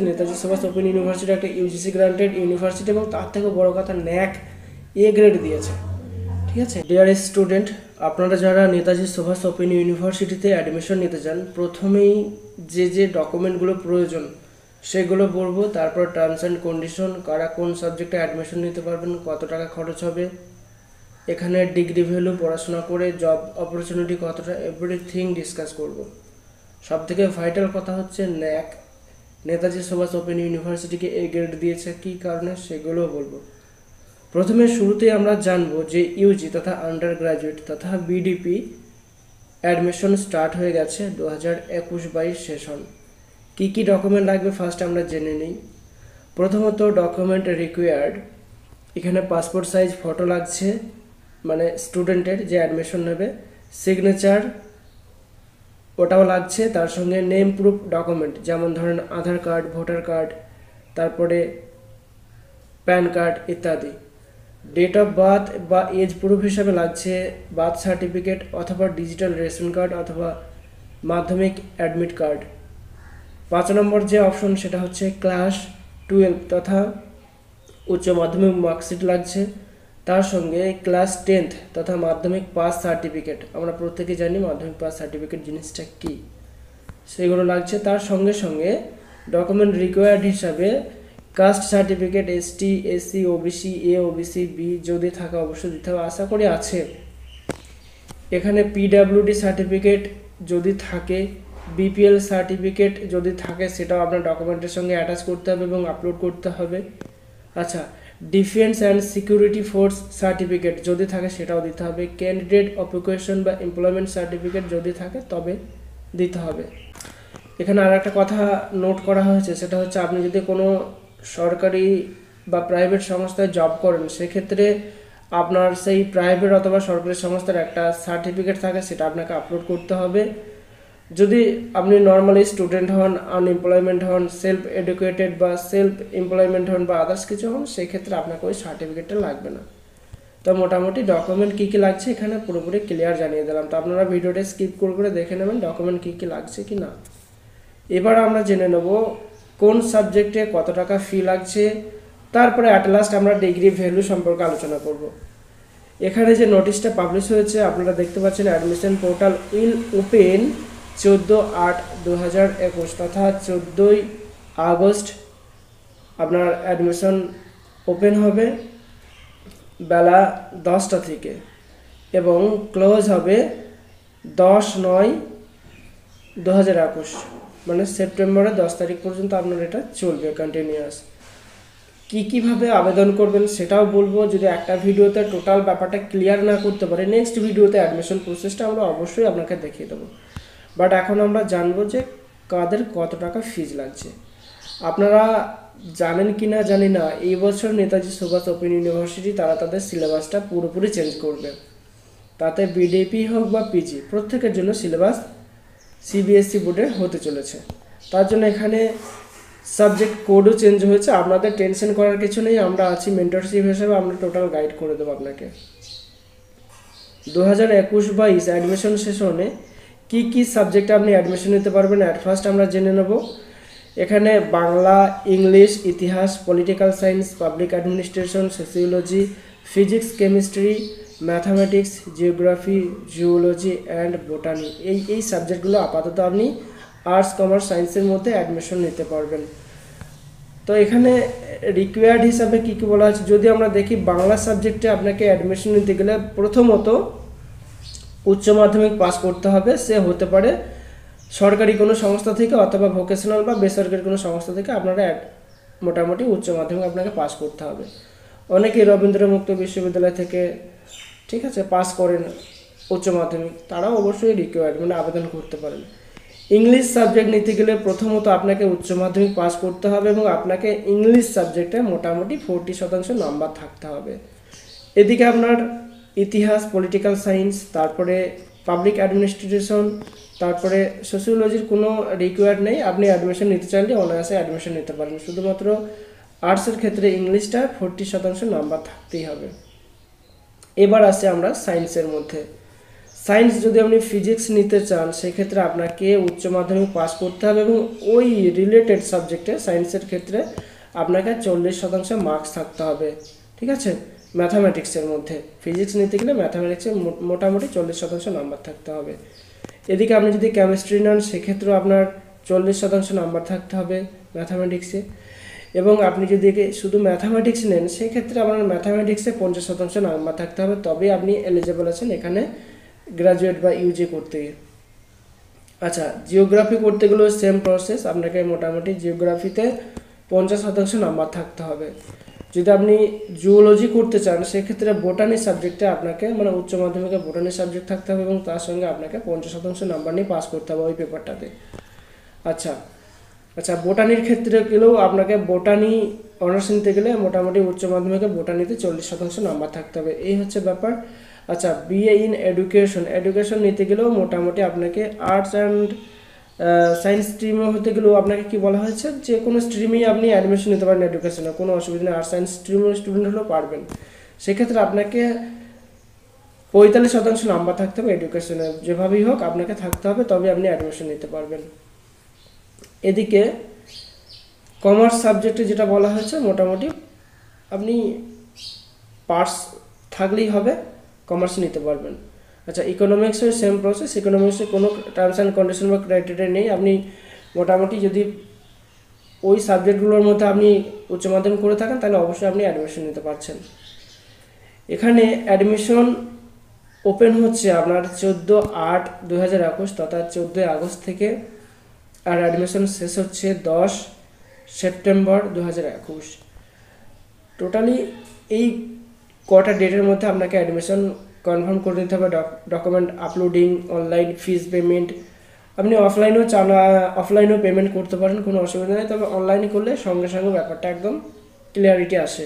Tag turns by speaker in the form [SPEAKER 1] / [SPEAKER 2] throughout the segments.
[SPEAKER 1] Netaji Subhash open university একটা UGC granted university এবং তার থেকে বড় কথা ন্যাক এ গ্রেড দিয়েছে। ঠিক আছে ডিয়ার স্টুডেন্ট, আপনারা যারা নেতাজি সুভাষ ওপেন ইউনিভার্সিটিতে অ্যাডমিশন নিতে চান, প্রথমেই যে ডকুমেন্টগুলো প্রয়োজন সেগুলো বলবো, তারপর টার্মস অ্যান্ড কন্ডিশন, কারা কোন সাবজেক্টে অ্যাডমিশন নিতে পারবেন, কত টাকা খরচ হবে, এখানে ডিগ্রি ভ্যালু, পড়াশোনা করে জব অপরচুনিটি কতটা, এভরিথিং ডিসকাস করব। সবথেকে ভাইটাল কথা হচ্ছে ন্যাক নেতাজি সুভাষ ওপেন ইউনিভার্সিটিকে এ গ্রেড দিয়েছে কী কারণে সেগুলো বলবো। প্রথমে শুরুতেই আমরা জানবো যে ইউজি তথা আন্ডার গ্র্যাজুয়েট তথা বিডিপি অ্যাডমিশন স্টার্ট হয়ে গেছে 2021-22 সেশন। কী কী ডকুমেন্ট লাগবে ফার্স্ট আমরা জেনে নিই। প্রথমত ডকুমেন্ট রিকোয়ার্ড, এখানে পাসপোর্ট সাইজ ফটো লাগছে, মানে স্টুডেন্টের যে অ্যাডমিশন নেবে, সিগনেচার ওটাও লাগছে, তার সঙ্গে নেম প্রুফ ডকুমেন্ট যেমন ধরেন আধার কার্ড, ভোটার কার্ড, তারপরে প্যান কার্ড ইত্যাদি। ডেট অফ বার্থ বা এজ প্রুফ হিসাবে লাগছে বার্থ সার্টিফিকেট অথবা ডিজিটাল রেশন কার্ড অথবা মাধ্যমিক অ্যাডমিট কার্ড। 5 নম্বর যে অপশন সেটা হচ্ছে ক্লাস 12 তথা উচ্চ মাধ্যমিক মার্কশিট লাগছে, তার সঙ্গে ক্লাস 10th তথা মাধ্যমিক পাস সার্টিফিকেট। আমরা প্রত্যেকেই জানি মাধ্যমিক পাস সার্টিফিকেট জিনিসটা কী, সেগুলো লাগছে। তার সঙ্গে সঙ্গে ডকুমেন্ট রিকোয়ার্ড হিসাবে caste certificate, ST, SC, OBC, OBC, B যদি থাকে অবশ্যই দিতে হবে, আশা করি আছে। এখানে পিডাব্লিউডি সার্টিফিকেট যদি থাকে, বিপিএল সার্টিফিকেট যদি থাকে সেটাও আপনার ডকুমেন্টের সঙ্গে অ্যাটাচ করতে হবে এবং আপলোড করতে হবে। আচ্ছা, defence and security force certificate যদি থাকে সেটাও দিতে হবে। ক্যান্ডিডেট অকুপেশন বা এমপ্লয়মেন্ট সার্টিফিকেট যদি থাকে তবে দিতে হবে। এখানে আর একটা কথা নোট করা হয়েছে, সেটা হচ্ছে আপনি যদি কোনো সরকারি বা প্রাইভেট সংস্থায় জব করেন, সেক্ষেত্রে আপনার সেই প্রাইভেট অথবা সরকারি সংস্থার একটা সার্টিফিকেট থাকে, সেটা আপনাকে আপলোড করতে হবে। যদি আপনি নর্মালি স্টুডেন্ট হন, আনএমপ্লয়মেন্ট হন, সেলফ এডুকেটেড বা সেলফ এমপ্লয়মেন্ট হন বা আদার্স কিছু হন, সেই ক্ষেত্রে আপনাকে ওই সার্টিফিকেটটা লাগবে না। তো মোটামুটি ডকুমেন্ট কী কী লাগছে এখানে পুরোপুরি ক্লিয়ার জানিয়ে দিলাম। তো আপনারা ভিডিওটা স্কিপ করে দেখে নেবেন ডকুমেন্ট কী কী লাগছে কি না। এবার আমরা জেনে নেব কোন সাবজেক্টে কত টাকা ফি লাগছে, তারপরে অ্যাট লাস্ট আমরা ডিগ্রি ভ্যালু সম্পর্কে আলোচনা করব। এখানে যে নোটিশটা পাবলিশ হয়েছে আপনারা দেখতে পাচ্ছেন, অ্যাডমিশন পোর্টাল উইল ওপেন 14/8/2021 তথা 14ই আগস্ট আপনার অ্যাডমিশন ওপেন হবে বেলা 10টা থেকে এবং ক্লোজ হবে 10/9/2021, মানে সেপ্টেম্বরের 10 তারিখ পর্যন্ত আপনার এটা চলবে কন্টিনিউয়াস। কীভাবে আবেদন করবেন সেটাও বলবো। যদি একটা ভিডিওতে টোটাল ব্যাপারটা ক্লিয়ার না করতে পারে, নেক্সট ভিডিওতে অ্যাডমিশন প্রসেসটা আমরা অবশ্যই আপনাকে দেখিয়ে দেবো। বাট এখন আমরা জানবো যে কাদের কত টাকা ফিজ লাগছে। আপনারা জানেন কি না জানি না, এই বছর নেতাজি সুভাষ ওপেন ইউনিভার্সিটি তারা তাদের সিলেবাসটা পুরোপুরি চেঞ্জ করবে। তাতে বিডিপি হোক বা পিজি প্রত্যেকের জন্য সিলেবাস সিবিএসসি বোর্ডে হতে চলেছে। তার জন্য এখানে সাবজেক্ট কোডও চেঞ্জ হয়েছে। আপনাদের টেনশন করার কিছু নেই, আমরা আছি মেন্টরশিপ হিসেবে, আমরা টোটাল গাইড করে দেবো আপনাকে। 2021-22 অ্যাডমিশন সেশনে কি কি সাবজেক্টে আপনি অ্যাডমিশন নিতে পারবেন অ্যাট ফার্স্ট আমরা জেনে নেব। এখানে বাংলা, ইংলিশ, ইতিহাস, political science, public administration, sociology, physics, chemistry, mathematics, geography, geology and botany, এই সাবজেক্টগুলো আপাতত আপনি আর্টস, কমার্স, সায়েন্সের মধ্যে অ্যাডমিশন নিতে পারবেন। তো এখানে রিকোয়ার্ড হিসাবে কী কী বলা আছে, যদি আমরা দেখি বাংলা সাবজেক্টে আপনাকে অ্যাডমিশন নিতে গেলে প্রথমত উচ্চ মাধ্যমিক পাস করতে হবে। সে হতে পারে সরকারি কোনো সংস্থা থেকে অথবা ভোকেশনাল বা বেসরকারি কোনো সংস্থা থেকে আপনারা মোটামুটি উচ্চ মাধ্যমিক আপনাকে পাস করতে হবে। অনেকেই রবীন্দ্র মুক্ত বিশ্ববিদ্যালয় থেকে ঠিক আছে পাস করেন উচ্চ মাধ্যমিক, তারাও অবশ্যই রিকোয়ার্ড মানে আবেদন করতে পারেন। ইংলিশ সাবজেক্ট নিতে গেলে প্রথমত আপনাকে উচ্চ মাধ্যমিক পাস করতে হবে এবং আপনাকে ইংলিশ সাবজেক্টে মোটামুটি 40% নাম্বার থাকতে হবে। এদিকে আপনার ইতিহাস, পলিটিক্যাল সায়েন্স, তারপরে পাবলিক অ্যাডমিনিস্ট্রেশন, তারপরে সোসিওলজির কোনো রিকোয়ার্ড নেই। আপনি অ্যাডমিশন নিতে চাইলে অনায়াসে অ্যাডমিশন নিতে পারেন। শুধুমাত্র আর্টসের ক্ষেত্রে ইংলিশটা 40% নাম্বার থাকতেই হবে। এবার আসছে আমরা সায়েন্সের মধ্যে। সায়েন্স যদি আপনি ফিজিক্স নিতে চান সেক্ষেত্রে আপনাকে উচ্চ মাধ্যমিক পাস করতে হবে এবং ওই রিলেটেড সাবজেক্টে সায়েন্সের ক্ষেত্রে আপনাকে 40% মার্কস থাকতে হবে, ঠিক আছে। ম্যাথামেটিক্সের মধ্যে ফিজিক্স নিতে গেলে ম্যাথামেটিক্সে মোটামুটি 40% নাম্বার থাকতে হবে। এদিকে আপনি যদি কেমিস্ট্রি নেন সেক্ষেত্রেও আপনার 40% নাম্বার থাকতে হবে ম্যাথামেটিক্সে, এবং আপনি যদি শুধু ম্যাথামেটিক্স নেন সেক্ষেত্রে আপনার ম্যাথামেটিক্সে 50% নাম্বার থাকতে হবে, তবেই আপনি এলিজেবল আছেন এখানে গ্রাজুয়েট বা ইউজি করতে গিয়ে। আচ্ছা, জিওগ্রাফি করতে গেলেও সেম প্রসেস, আপনাকে মোটামুটি জিওগ্রাফিতে 50% নাম্বার থাকতে হবে। যদি আপনি জুওলজি করতে চান সেক্ষেত্রে বোটানি সাবজেক্টে আপনাকে মানে উচ্চ মাধ্যমিকে বোটানি সাবজেক্ট থাকতে হবে এবং তার সঙ্গে আপনাকে 50% নাম্বার নিয়ে পাস করতে হবে ওই পেপারটাতে। আচ্ছা, বোটানির ক্ষেত্রে গেলেও আপনাকে বোটানি অনার্স নিতে গেলে মোটামুটি উচ্চ মাধ্যমিকে বোটানিতে 40% নাম্বার থাকতে হবে, এই হচ্ছে ব্যাপার। আচ্ছা, বিএ ইন এডুকেশন নিতে গেলেও মোটামুটি আপনাকে আর্টস অ্যান্ড সায়েন্স স্ট্রিমে হতে গেলেও আপনাকে কি বলা হয়েছে, যে কোনো স্ট্রিমেই আপনি অ্যাডমিশন নিতে পারেন এডুকেশনে, কোনো অসুবিধা নেই। আর্টস সায়েন্স স্ট্রিমের স্টুডেন্ট হলেও পারবেন। সেক্ষেত্রে আপনাকে 45% নাম্বার থাকতে হবে এডুকেশনে, যেভাবেই হোক আপনাকে থাকতে হবে, তবে আপনি অ্যাডমিশন নিতে পারবেন। এদিকে কমার্স সাবজেক্টে যেটা বলা হয়েছে মোটামুটি আপনি পাস থাকলেই হবে, কমার্স নিতে পারবেন। আচ্ছা, ইকোনমিক্সের সেম প্রসেস, ইকোনমিক্সের কোনো টার্মস অ্যান্ড কন্ডিশন বা ক্রাইটেরিয়া নেই। আপনি মোটামুটি যদি ওই সাবজেক্টগুলোর মধ্যে আপনি উচ্চ মাধ্যমিক করে থাকেন তাহলে অবশ্যই আপনি অ্যাডমিশন নিতে পারছেন। এখানে অ্যাডমিশন ওপেন হচ্ছে আপনার 14/8/2021 তথা 14 আগস্ট থেকে, আর অ্যাডমিশন শেষ হচ্ছে 10 সেপ্টেম্বর 2021। টোটালি এই কটা ডেটের মধ্যে আপনাকে অ্যাডমিশন কনফার্ম করে নিতে হবে। Document uploading, online fees payment, আপনি অফলাইনেও পেমেন্ট করতে পারেন, কোনো অসুবিধা নেই, তবে অনলাইনে করলে সঙ্গে সঙ্গে ব্যাপারটা একদম ক্লিয়ারিটি আসে।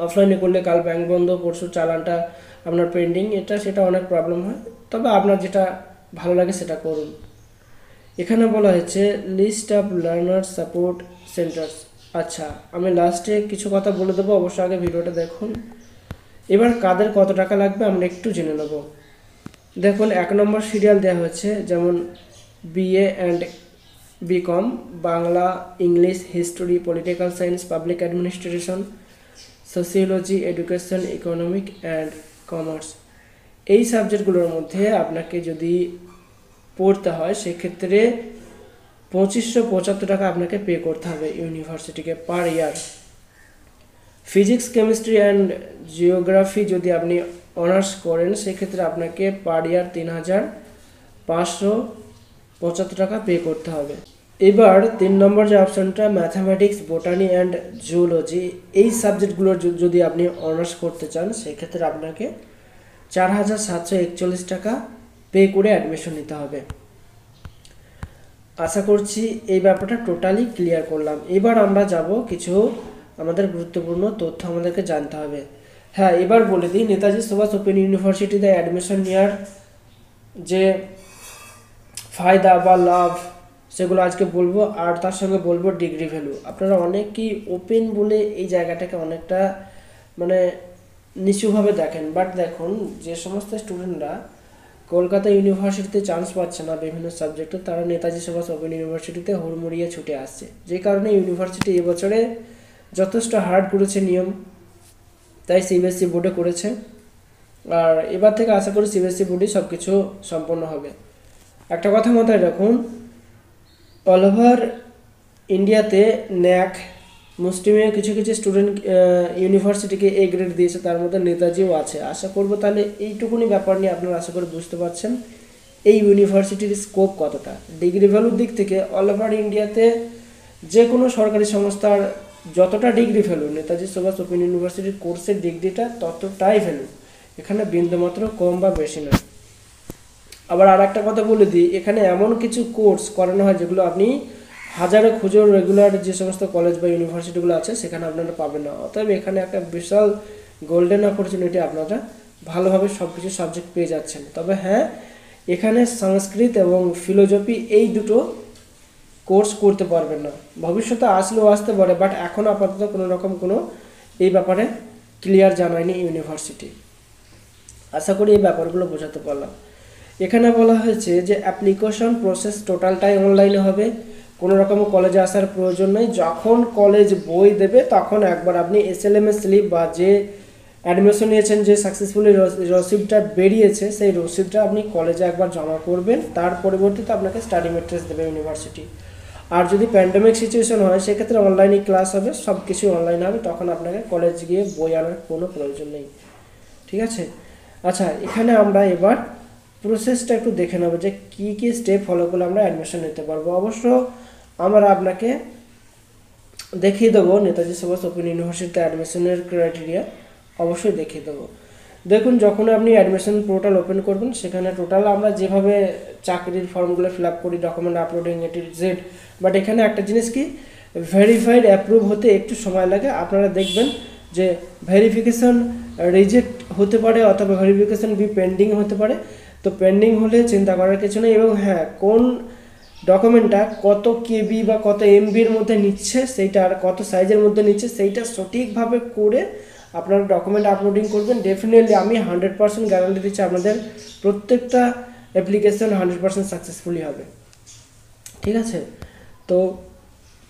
[SPEAKER 1] অফলাইনে করলে কাল ব্যাংক বন্ধ, পরশু চালানটা আপনার পেন্ডিং, সেটা অনেক প্রবলেম হয়, তবে আপনার যেটা ভালো লাগে সেটা করুন। এখানে বলা হয়েছে list of learner support centres. আচ্ছা, আমি লাস্টে কিছু কথা বলে দেবো, অবশ্যই আগে ভিডিওটা দেখুন। এবার কাদের কত টাকা লাগবে আমরা একটু জেনে নেব। দেখুন, 1 নম্বর সিরিয়াল দেওয়া হয়েছে, যেমন BA and BCom, Bangla, English, history, political science, public administration, sociology, education, economic and commerce. এই সাবজেক্টগুলোর মধ্যে আপনাকে যদি পড়তে হয় সেক্ষেত্রে 2575 টাকা আপনাকে পে করতে হবে ইউনিভার্সিটিকে পার ইয়ার। ফিজিক্স, কেমিস্ট্রি অ্যান্ড জিওগ্রাফি যদি আপনি অনার্স করেন সেক্ষেত্রে আপনাকে পার ইয়ার 3575 টাকা পে করতে হবে। এবার 3 নম্বর যে অপশানটা ম্যাথামেটিক্স, বোটানি অ্যান্ড জুওলজি, এই সাবজেক্টগুলোর যদি আপনি অনার্স করতে চান সেক্ষেত্রে আপনাকে 4741 টাকা পে করে অ্যাডমিশন নিতে হবে। আশা করছি এই ব্যাপারটা টোটালি ক্লিয়ার করলাম। এবার আমরা যাব কিছু আমাদের গুরুত্বপূর্ণ তথ্য আমাদেরকে জানতে হবে। হ্যাঁ, এবার বলে দিই নেতাজি সুভাষ ওপেন ইউনিভার্সিটিতে অ্যাডমিশন নেওয়ার যে ফায়দা বা লাভ সেগুলো আজকে বলবো, আর তার সঙ্গে বলবো ডিগ্রি ভ্যালু। আপনারা অনেকেই ওপেন বলে এই জায়গাটাকে অনেকটা মানে নিচুভাবে দেখেন, বাট দেখুন যে সমস্ত স্টুডেন্টরা কলকাতা ইউনিভার্সিটিতে চান্স পাচ্ছে না বিভিন্ন সাবজেক্টে, তারা নেতাজি সুভাষ ওপেন ইউনিভার্সিটিতে হুড়মুড়িয়ে ছুটে আসছে, যে কারণে ইউনিভার্সিটি এবছরে যথেষ্ট হার্ড করেছে নিয়ম, তাই সিবিএসসি বোর্ডে করেছে। আর এবার থেকে আশা করি সিবিএসসি বোর্ডেই সব কিছু সম্পন্ন হবে। একটা কথা মাথায় রাখুন, অল ওভার ইন্ডিয়াতে ন্যাক মুসলিমে কিছু কিছু স্টুডেন্ট ইউনিভার্সিটিকে এ গ্রেড দিয়েছে, তার মধ্যে নেতাজিও আছে। আশা করবো তাহলে এইটুকুনি ব্যাপার নিয়ে আপনারা আশা করে বুঝতে পারছেন এই ইউনিভার্সিটির স্কোপ কতটা। ডিগ্রি ভ্যালুর দিক থেকে অল ওভার ইন্ডিয়াতে যে কোনো সরকারি সংস্থার যতটা degree value, Netaji Subhash open ইউনিভার্সিটির কোর্সের ডিগ্রিটা ততটাই ভ্যালু, এখানে বিন্দুমাত্র কম বা বেশি নয়। আবার আর একটা কথা বলে দিই, এখানে এমন কিছু কোর্স করানো হয় যেগুলো আপনি হাজারে খুঁজেও রেগুলার যে সমস্ত কলেজ বা ইউনিভার্সিটিগুলো আছে সেখানে আপনারা পাবেন না। অতএব এখানে একটা বিশাল গোল্ডেন অপরচুনিটি, আপনারা ভালোভাবে সব কিছু সাবজেক্ট পেয়ে যাচ্ছেন। তবে হ্যাঁ, এখানে সংস্কৃত এবং ফিলোজফি এই দুটো কোর্স করতে পারবেন না, ভবিষ্যতে আসলেও আসতে পারে, বাট এখন আপাতত কোনো রকম কোনো এই ব্যাপারে ক্লিয়ার জানায়নি ইউনিভার্সিটি। আশা করি এই ব্যাপারগুলো বোঝাতে পারলাম। এখানে বলা হয়েছে যে অ্যাপ্লিকেশন প্রসেস টোটালটাই অনলাইনে হবে, কোনো রকম কলেজে আসার প্রয়োজন নেই। যখন কলেজ বই দেবে তখন একবার আপনি এসএলএমএস স্লিপ বা যে অ্যাডমিশন নিয়েছেন, যে সাকসেসফুলি রসিদটা বেরিয়েছে, সেই রসিদটা আপনি কলেজে একবার জমা করবেন। তার পরিবর্তিতে আপনাকে স্টাডি ম্যাট্রিক্স দেবে ইউনিভার্সিটি। আর যদি প্যান্ডেমিক সিচুয়েশন হয় সেক্ষেত্রে অনলাইনে ক্লাস হবে, সব কিছু অনলাইন হবে, তখন আপনাকে কলেজ গিয়ে বই আনার কোনো প্রয়োজন নেই। ঠিক আছে। আচ্ছা, এখানে আমরা এবার প্রসেসটা একটু দেখে নেবো যে কী কী স্টেপ ফলো করলে আমরা অ্যাডমিশন নিতে পারবো। অবশ্য আমরা আপনাকে দেখিয়ে দেবো নেতাজি সুভাষ ওপেন ইউনিভার্সিটিতে অ্যাডমিশনের ক্রাইটেরিয়া অবশ্যই দেখিয়ে দেবো। দেখুন, যখন আপনি অ্যাডমিশন পোর্টাল ওপেন করবেন সেখানে টোটাল আমরা যেভাবে চাকরির ফর্মগুলো ফিল আপ করি, ডকুমেন্ট আপলোডিং জেড, বাট এখানে একটা জিনিস কি, ভেরিফাইড অ্যাপ্রুভ হতে একটু সময় লাগে। আপনারা দেখবেন যে ভেরিফিকেশন রিজেক্ট হতে পারে অথবা ভেরিফিকেশন বি পেন্ডিং হতে পারে। তো পেন্ডিং হলে চিন্তা করার কিছু নেই। এবং হ্যাঁ, কোন ডকুমেন্টটা কত কেবি বা কত এমবির মধ্যে নিচ্ছে সেইটা, আর কত সাইজের মধ্যে নিচ্ছে সেইটা সঠিকভাবে করে আপনারা ডকুমেন্ট আপলোডিং করবেন। ডেফিনেটলি আমি 100% গ্যারান্টি দিচ্ছি আপনাদের প্রত্যেকটা অ্যাপ্লিকেশন 100% সাকসেসফুলি হবে। ঠিক আছে। তো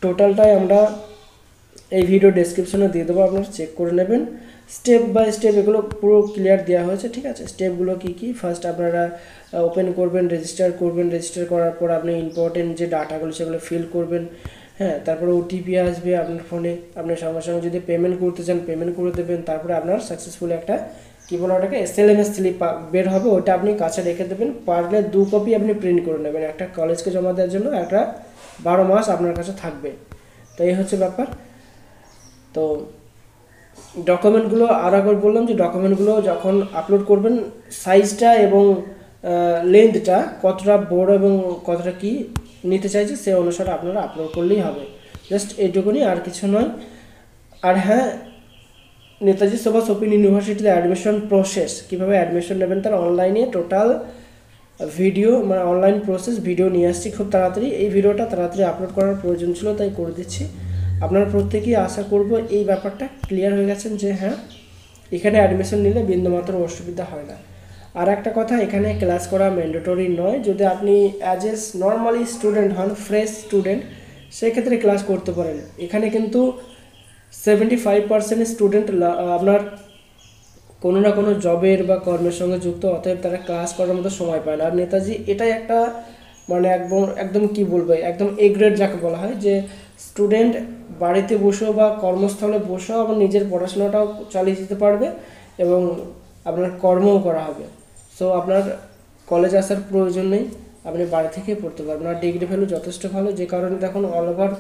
[SPEAKER 1] টোটালটাই আমরা এই ভিডিও ডেসক্রিপশনে দিয়ে দেবো, আপনারা চেক করে নেবেন। স্টেপ বাই স্টেপ এগুলো পুরো ক্লিয়ার দেওয়া হয়েছে। ঠিক আছে। স্টেপগুলো কী কী, ফার্স্ট আপনারা ওপেন করবেন, রেজিস্টার করবেন, রেজিস্টার করার পর আপনি ইম্পর্টেন্ট যে ডাটাগুলো সেগুলো ফিল করবেন। হ্যাঁ, তারপরে ওটিপি আসবে আপনার ফোনে, আপনি সঙ্গে সঙ্গে যদি পেমেন্ট করতে চান পেমেন্ট করে দেবেন। তারপরে আপনার সাকসেসফুলি একটা কী বলে ওটাকে এসএলএমএস স্লিপ বের হবে, ওটা আপনি কাছে রেখে দেবেন। পারলে 2 কপি আপনি প্রিন্ট করে নেবেন, একটা কলেজকে জমা দেওয়ার জন্য, একটা 12 মাস আপনার কাছে থাকবে। তো এই হচ্ছে ব্যাপার। তো ডকুমেন্টগুলো আর একবার বললাম যে ডকুমেন্টগুলো যখন আপলোড করবেন সাইজটা এবং লেন্থটা কতটা বড় এবং কতটা কি নিতে চাইছে সে অনুসারে আপনারা আপলোড করলেই হবে। জাস্ট এইটুকুনি, আর কিছু নয়। আর হ্যাঁ, নেতাজি সুভাষ ওপেন ইউনিভার্সিটিতে অ্যাডমিশন প্রসেস, কীভাবে অ্যাডমিশন নেবেন তার অনলাইনে টোটাল ভিডিও, মানে অনলাইন প্রসেস ভিডিও নিয়ে আসছি খুব তাড়াতাড়ি। এই ভিডিওটা তাড়াতাড়ি আপলোড করার প্রয়োজন ছিল, তাই করে দিচ্ছি। আপনারা প্রত্যেকেই আশা করব এই ব্যাপারটা ক্লিয়ার হয়ে গেছেন যে হ্যাঁ, এখানে অ্যাডমিশন নিলে বিন্দুমাত্র অসুবিধা হয় না। আর একটা কথা, এখানে ক্লাস করা ম্যান্ডেটরি নয়। যদি আপনি অ্যাজ এ নর্মালি স্টুডেন্ট হন, ফ্রেশ স্টুডেন্ট, সেক্ষেত্রে ক্লাস করতে পারেন। এখানে কিন্তু 75% স্টুডেন্ট আপনার কোনো না কোনো জবের বা কর্মের সঙ্গে যুক্ত, অতএব তারা ক্লাস করার মতো সময় পায় না। আর নেতাজি এটাই একটা মানে একদম কি বলবো, একদম এ গ্রেড যাকে বলা হয়, যে স্টুডেন্ট বাড়িতে বসেও বা কর্মস্থলে বসেও আবার নিজের পড়াশোনাটাও চালিয়ে যেতে পারবে এবং আপনার কর্মও করা হবে। সো আপনার কলেজ আসার প্রয়োজন নেই, আপনি বাড়ি থেকেই পড়তে পারবেন। আর ডিগ্রি ভ্যালু যথেষ্ট ভালো, যে কারণে দেখুন অল ওভার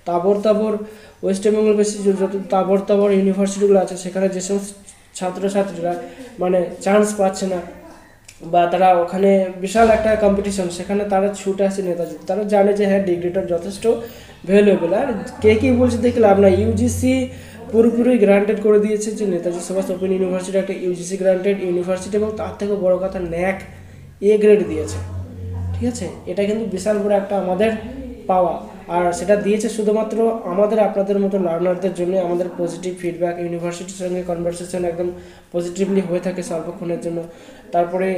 [SPEAKER 1] তাবর ওয়েস্ট বেঙ্গল বেসিস যত তাবর ইউনিভার্সিটিগুলো আছে সেখানে যে সমস্ত ছাত্রছাত্রীরা মানে চান্স পাচ্ছে না বা তারা ওখানে বিশাল একটা কম্পিটিশন, সেখানে তারা ছুটে আসে নেতাজি। তারা জানে যে হ্যাঁ, ডিগ্রিটা যথেষ্ট ভ্যালুয়েবল। আর কে কী বলছে দেখে লাভ না, ইউজিসি পুরোপুরি গ্রান্টেড করে দিয়েছে যে নেতাজি সুভাষ ওপেন ইউনিভার্সিটি একটা ইউজিসি গ্রান্টেড ইউনিভার্সিটি, এবং তার থেকে বড় কথা ন্যাক এ গ্রেড দিয়েছে। ঠিক আছে। এটা কিন্তু বিশাল বড় একটা আমাদের পাওয়া, আর সেটা দিয়েছে শুধুমাত্র আমাদের আপনাদের মতো লার্নারদের জন্য। আমাদের পজিটিভ ফিডব্যাক ইউনিভার্সিটির সঙ্গে কনভারসেশন একদম পজিটিভলি হয়ে থাকে স্বল্পক্ষণের জন্য। তারপরে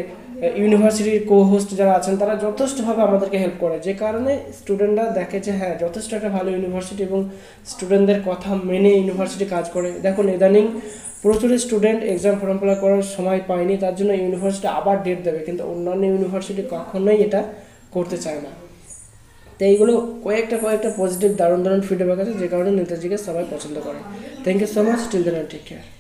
[SPEAKER 1] ইউনিভার্সিটির কো হোস্ট যারা আছেন তারা যথেষ্টভাবে আমাদেরকে হেল্প করে, যে কারণে স্টুডেন্টরা দেখে যে হ্যাঁ, যথেষ্ট একটা ভালো ইউনিভার্সিটি এবং স্টুডেন্টদের কথা মেনে ইউনিভার্সিটি কাজ করে। দেখুন, ইদানিং প্রচুর student exam form fill up করার সময় পায়নি, তার জন্য ইউনিভার্সিটি আবার ডেট দেবে, কিন্তু অন্যান্য ইউনিভার্সিটি কখনোই এটা করতে চায় না। তো এইগুলো কয়েকটা পজিটিভ দারুণ ফিডব্যাক আছে, যে কারণে নেতাজিকে সবাই পছন্দ করে। Thank you so much, till then take care.